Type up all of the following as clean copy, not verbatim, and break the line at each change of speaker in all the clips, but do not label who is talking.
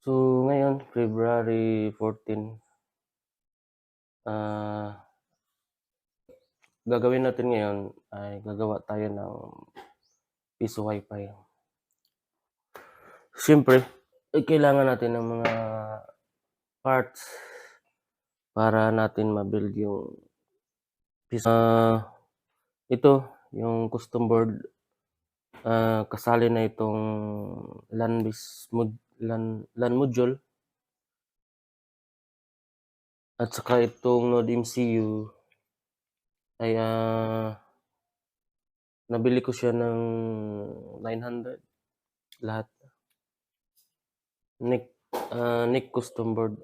So, ngayon February 14, gagawin natin ngayon ay gagawa tayo ng piso Wi-Fi. Siyempre, kailangan natin ng mga parts para natin ma-build yung piso. Ito yung custom board, kasali na itong LAN module at saka itong Node MCU ay nabili ko siya ng 900 lahat. NIC custom board.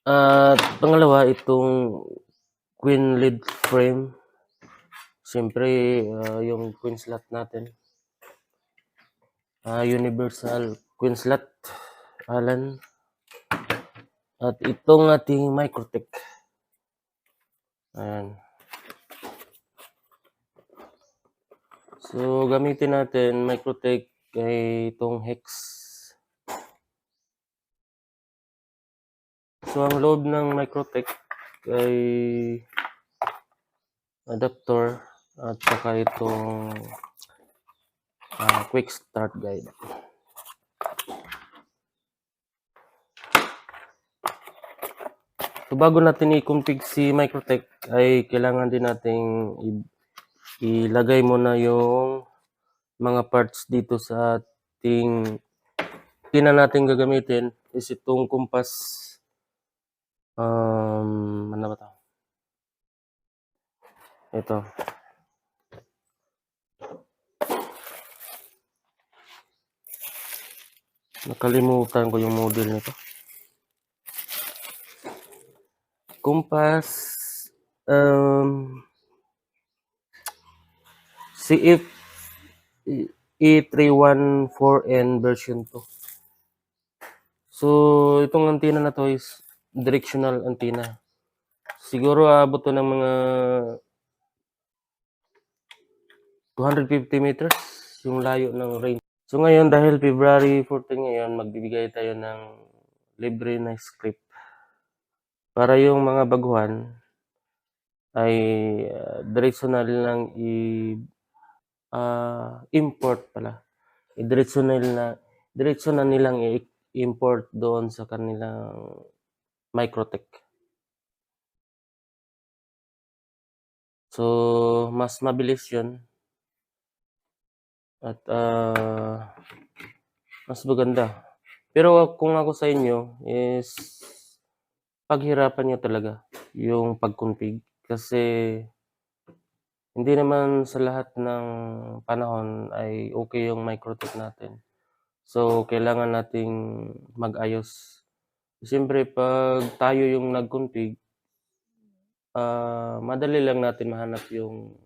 At pangalawa, itong queen lead frame. Siyempre, yung queen slot natin. Universal queen slot, Allen. At itong ating Microtech. Ayan. So, gamitin natin Microtech ay itong hex. So, ang loob ng Microtech ay adapter at saka itong quick start guide. So, bago natin i-config si Microtech ay kailangan din nating ilagay muna yung mga parts dito sa ating natin gagamitin is itong compass. Ano ba ito? Ito. Nakalimutan ko yung model nito. Compass CF E314N version 2. So, itong antenna na to is directional antenna. Siguro abot to ng mga 250 meters yung layo ng range. So, ngayon dahil February 14 ngayon, magbibigay tayo ng libre na script. Para yung mga baguhan ay directional lang import pala. Directional nilang i-import doon sa kanilang Microtech. So, mas mabilis yun. At mas maganda. Pero kung ako sa inyo is paghirapan nyo talaga yung pag-config kasi hindi naman sa lahat ng panahon ay okay yung Microtech natin. So, kailangan nating mag-ayos. Siyempre, pag tayo yung nag-config, madali lang natin mahanap yung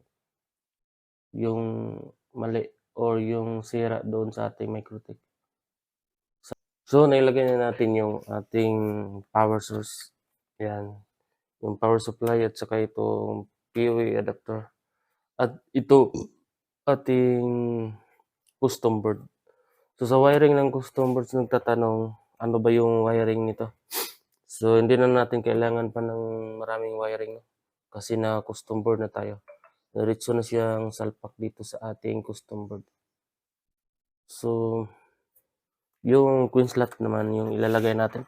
mali or yung sira doon sa ating Microtech. So, nailagay na natin yung ating power source. Yan. Yung power supply at saka itong PoE adapter. At ito, ating custom board. So, sa wiring ng custom boards, nagtatanong, ano ba yung wiring nito? So, hindi na natin kailangan pa ng maraming wiring. Kasi na custom board na tayo. Diretso na siyang salpak dito sa ating custom board. So, yung queen slot naman yung ilalagay natin.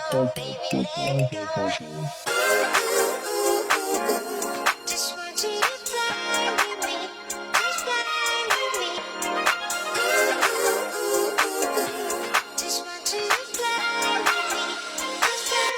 go, baby, let go. Just want you to fly with me, just fly with me. Just want you to fly with me, just fly.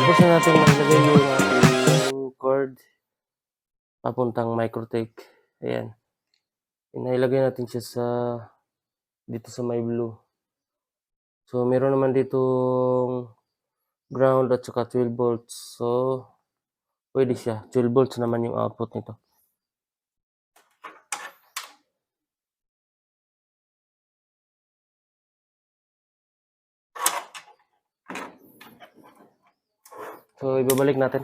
Tapos na natin mailagay yung ating cord papuntang Microtech. Ayan. Inailagay natin siya dito sa may blue. So, meron naman ditong ground at saka 12 volts. So, pwede siya. 12 volts naman yung output nito. So, ibabalik natin.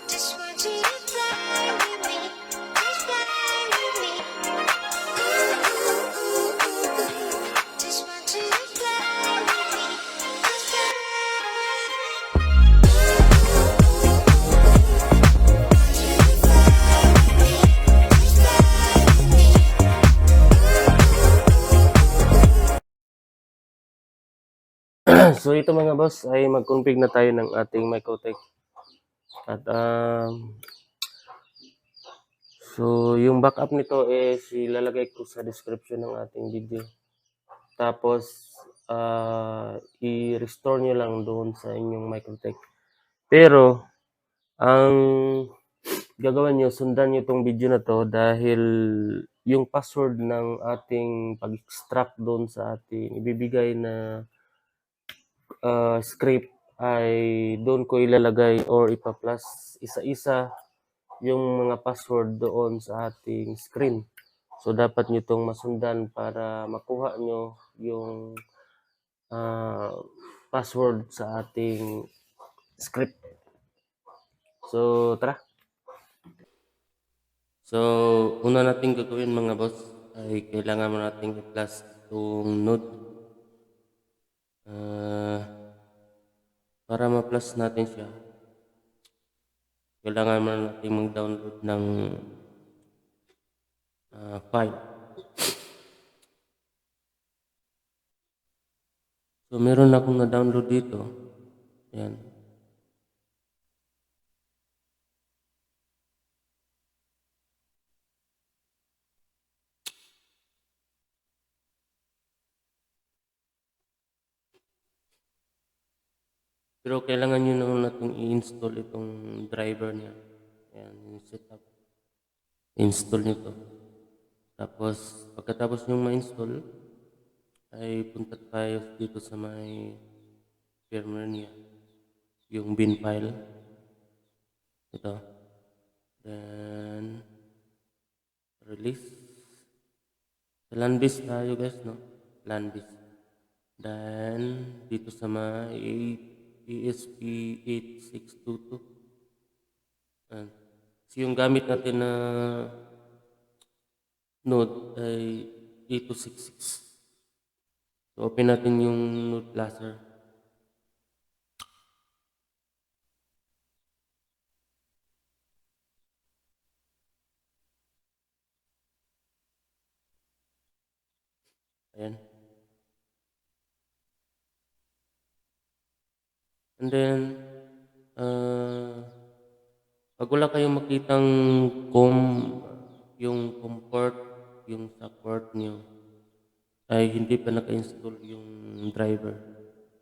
Just want you to fly with me, just fly with me. Just want you to fly with me, just fly.
So, ito mga boss ay mag-config na tayo ng ating Microtech. At so, yung backup nito is ilalagay ko sa description ng ating video. Tapos, i-restore nyo lang doon sa inyong Microtech. Pero, ang gagawin nyo, sundan nyo itong video na to dahil yung password ng ating pag-extract doon sa ating ibibigay na script ay doon ko ilalagay or ipa-plus isa-isa yung mga password doon sa ating screen. So, dapat nyo itong masundan para makuha nyo yung password sa ating script. So, tara. So, una natin gagawin mga boss ay kailangan mo nating i-plus itong node. Para ma-plus natin siya, kailangan mo natin mag-download ng file. So, meron akong na-download dito. Ayan. Pero kailangan niyo natin i-install itong driver niya. Ayan, yung setup. Install niyo 'to. Tapos pagkatapos niyong ma-install ay punta tayo dito sa may firmware niya, yung bin file, ito. Then release. Sa LANbase tayo guys, no? LANbase. Then dito sa may ESP8622. Ayan. So yung gamit natin na node ay 8266. So open natin yung node blaster. Ayan. And then pag wala kayong makitang com, yung comport, yung sa port nyo, ay hindi pa naka-install yung driver.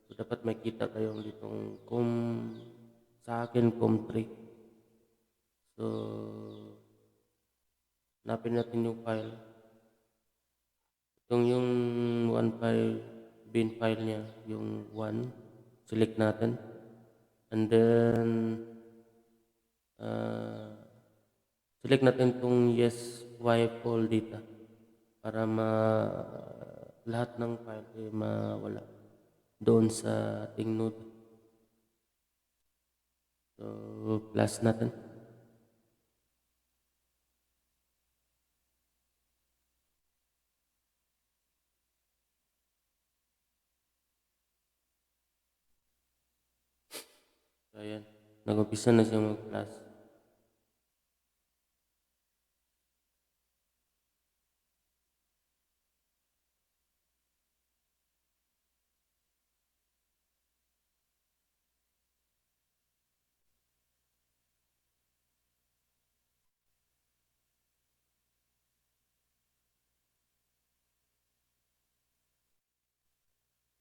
So, dapat makita kayo ditong sa akin, com3. So, hanapin natin yung file. Itong yung one file, bin file niya, yung 1, select natin. And then, select natin itong yes, wipe all data para lahat ng file ay mawala doon sa ating node. So, plus natin. So, ayan. Nag-umpisa na siya mag-plus.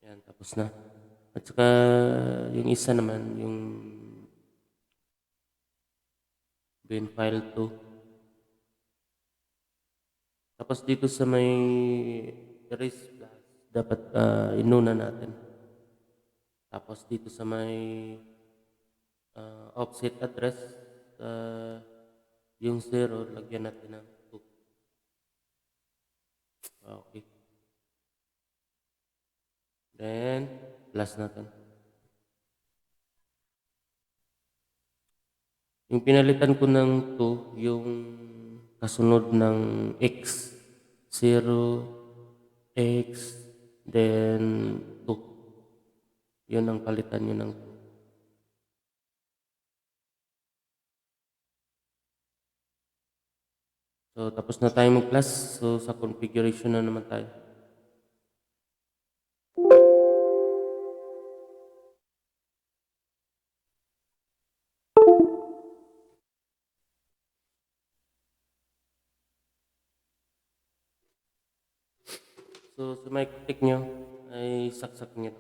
Ayan, tapos na. At saka yung isa naman, yung bin file 2. Tapos dito sa may erase plus, dapat inuna natin. Tapos dito sa may offset address, yung 0, lagyan natin ng 2. Okay. Then, plus natin. Yung pinalitan ko ng 2, yung kasunod ng x, 0, x, then 2. Yun ang palitan nyo ng 2. So, tapos na tayo mag-plus. So, sa configuration na naman tayo. So, sa mic tick nyo, ay saksak nyo.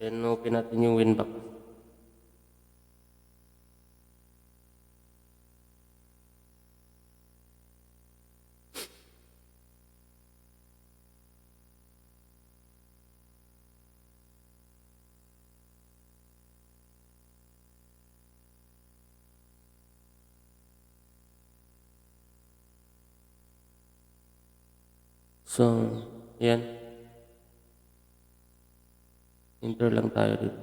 Then, open natin yung Winbox. So, yan. Enter lang tayo dito.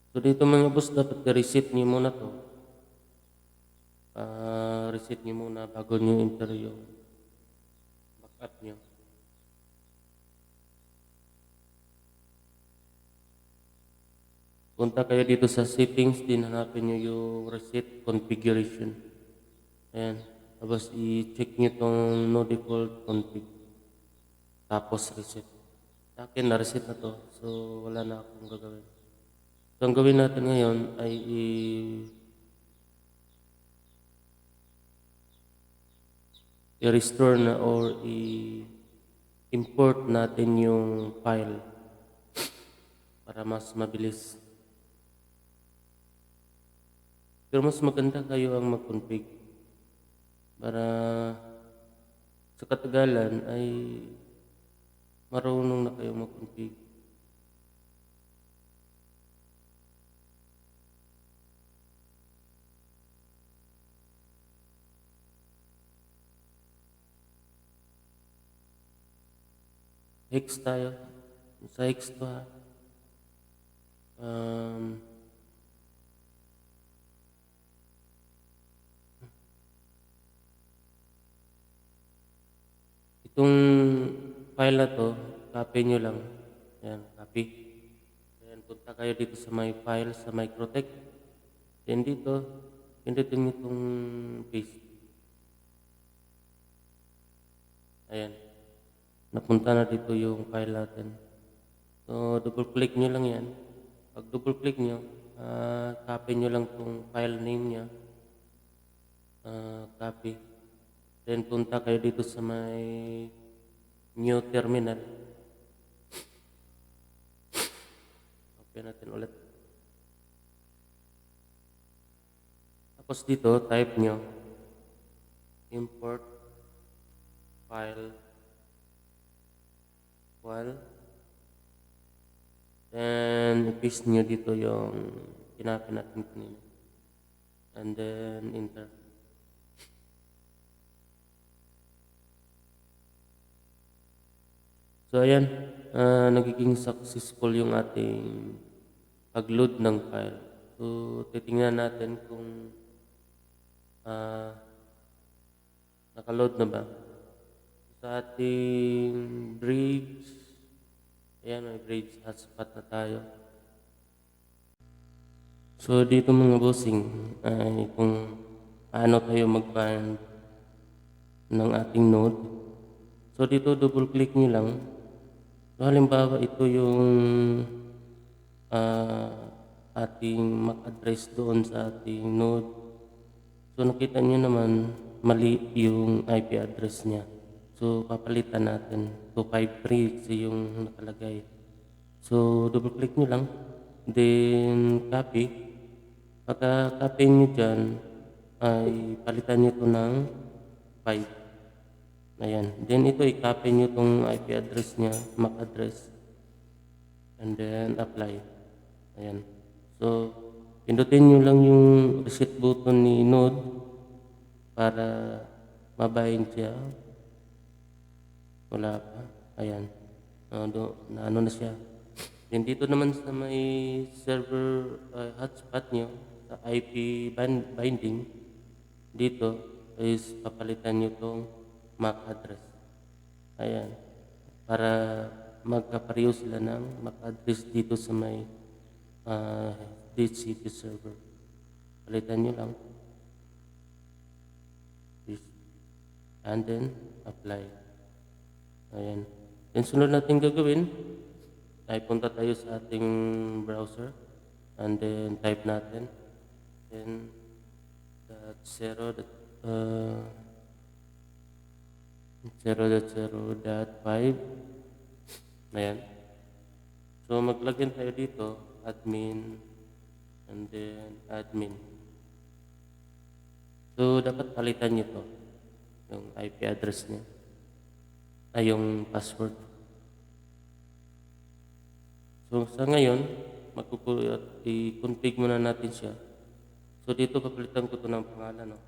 So, dito mga boss, dapat i-reset nyo muna to. Reset nyo muna bago nyo enter yung backup nyo. Punta kayo dito sa settings, din hanapin nyo yung reset configuration. Ayan. Tapos i-check nyo tong no default config. Tapos reset. Sa akin na-reset na to. So wala na akong gagawin. So, ang gawin natin ngayon ay i-restore na or i-import natin yung file para mas mabilis. Pero mas maganda kayo ang mag-config para sa katagalan ay marunong na kayo mag-config. Hex tayo. Sa hex to ha. Itong file na to, copy nyo lang. Ayan, copy. Ayan, punta kayo dito sa my file, sa Microtech. Then dito, pindutin nyo itong paste. Ayan. Napunta na dito yung file natin. So, double click nyo lang yan. Pag double click nyo, copy nyo lang itong file name nya. Copy. Then punta kayo dito sa may new terminal. Open natin ulit. Tapos dito, type nyo import file. Then i-paste nyo dito yung kinapin natin kanina. And then enter. So ayan, nagiging successful yung ating pag-load ng file. So titingnan natin kung naka-load na ba. Sa ating bridge, ayan, may bridge hotspot na tayo. So dito mga bossing ay kung paano tayo mag-bind ng ating node. So dito double click nyo lang. So halimbawa ito yung ating MAC address doon sa ating node. So nakita nyo naman mali yung IP address niya. So papalitan natin. 253 kasi yung nakalagay. So double click nyo lang. Then copy. Pagka copy nyo dyan ay palitan nyo ito ng 5. Ayan. Then ito i-copy nyo itong IP address niya, MAC address. And then apply. Ayan. So pindutin nyo lang yung reset button ni node para mabind siya. Wala pa. Ayan. Na ano na siya. Then dito naman sa may server hotspot nyo, sa IP binding, dito is papalitan nyo itong MAC address. Ayan. Para magkapareho sila ng MAC address dito sa may DHCP server. Palitan nyo lang. And then apply. Ayan. Then sunod natin gagawin ay punta tayo sa ating browser and then type natin then .0.0.5 ayan. So mag-login tayo dito, admin and then admin. So dapat palitan nyo to yung IP address niya ay yung password. So sa ngayon, i-config muna natin siya. So dito papalitan ko to ng pangalan. No?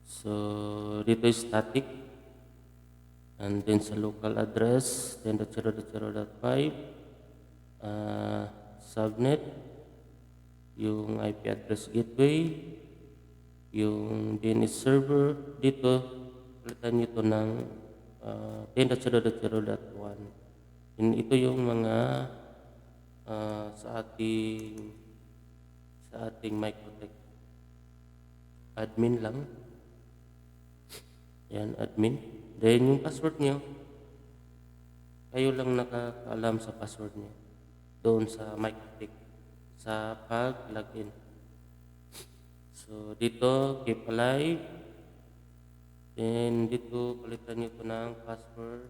So dito is static. And then sa local address, 10.0.0.5, subnet, yung IP address gateway, yung DNS server, dito palitan nyo ito ng 10.0.0.1. Ito yung mga sa ating Microtech. Admin lang. Yan, admin. Then yung password nyo, Kayo lang nakakaalam sa password niyo doon sa MyClick sa pag-login. So dito keep alive, then dito palitan niyo ito ng password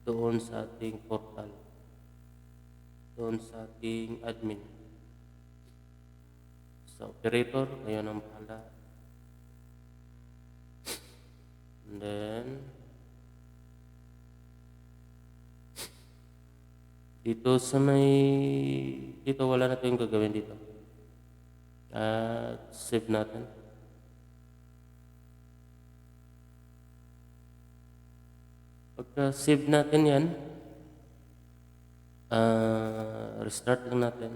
doon sa ating portal, doon sa ating admin. Sa operator, kayo nang bahala. And then dito sa may dito wala na tayong gagawin dito. At save natin. Pagka save natin yan, restart lang natin.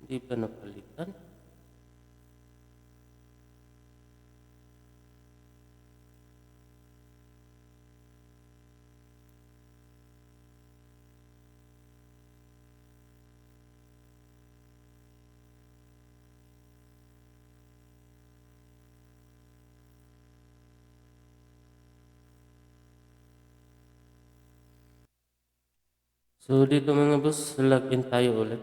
Hindi pa napalitan. So dito mga boss, login tayo ulit.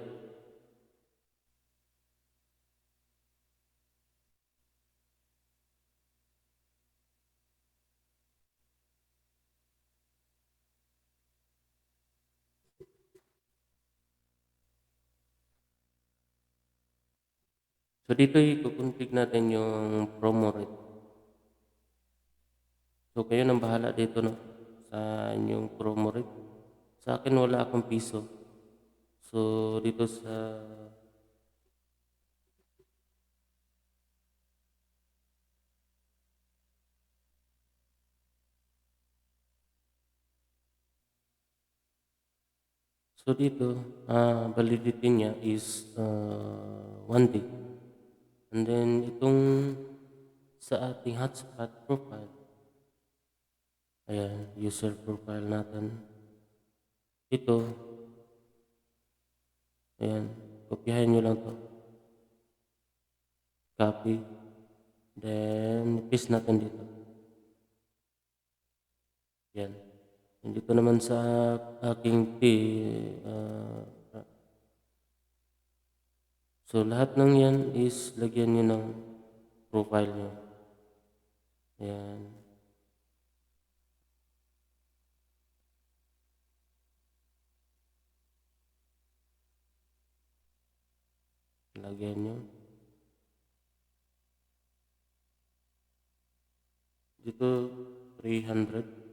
So dito i-config natin yung promo rate. So kayo nang bahala dito no sa inyong promo rate. Sa akin wala akong piso. So dito sa So dito, validity niya is 1 day. And then itong sa ating hotspot profile, ayan, user profile natin. Ito, ayan, kopyahin nyo lang to. Copy. Then, paste natin dito. Yan. And dito naman sa aking so lahat ng yan is lagyan nyo ng profile nyo. Ayan. Lagyan nyo. Dito, 300.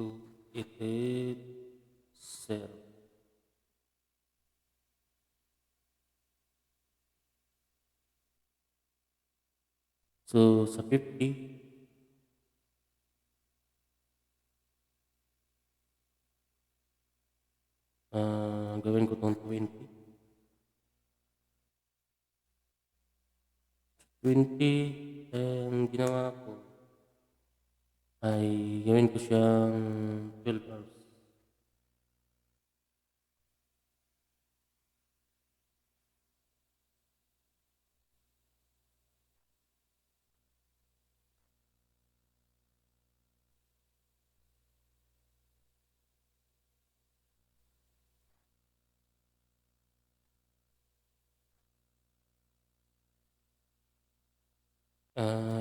To 88 So sa 50, gawin ko tong 20. 20, ang ginawa ko ay gawin ko siyang 12 hours.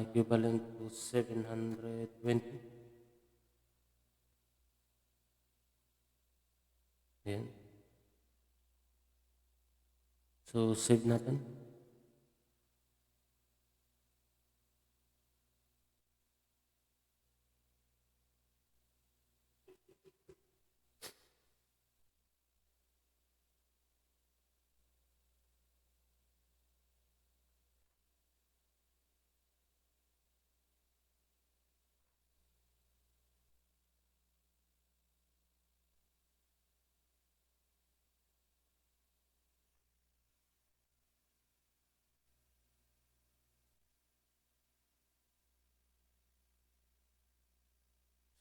Equivalent to 720. Ayan. So save natin.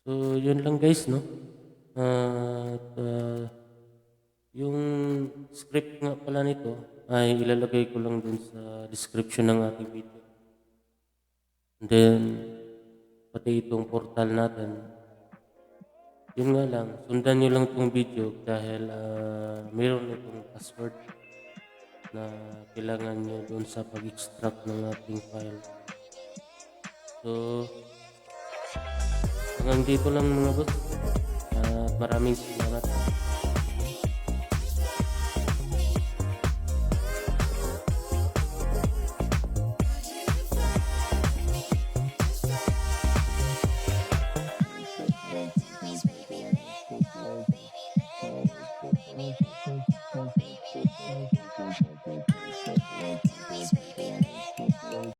So, yun lang guys, no? At yung script nga pala nito ay ilalagay ko lang dun sa description ng ating video. And then, pati itong portal natin. Yun nga lang, sundan nyo lang itong video dahil mayroon itong password na kailangan nyo doon sa pag-extract ng ating file. So, hanggang dito lang mga boss. At maraming salamat.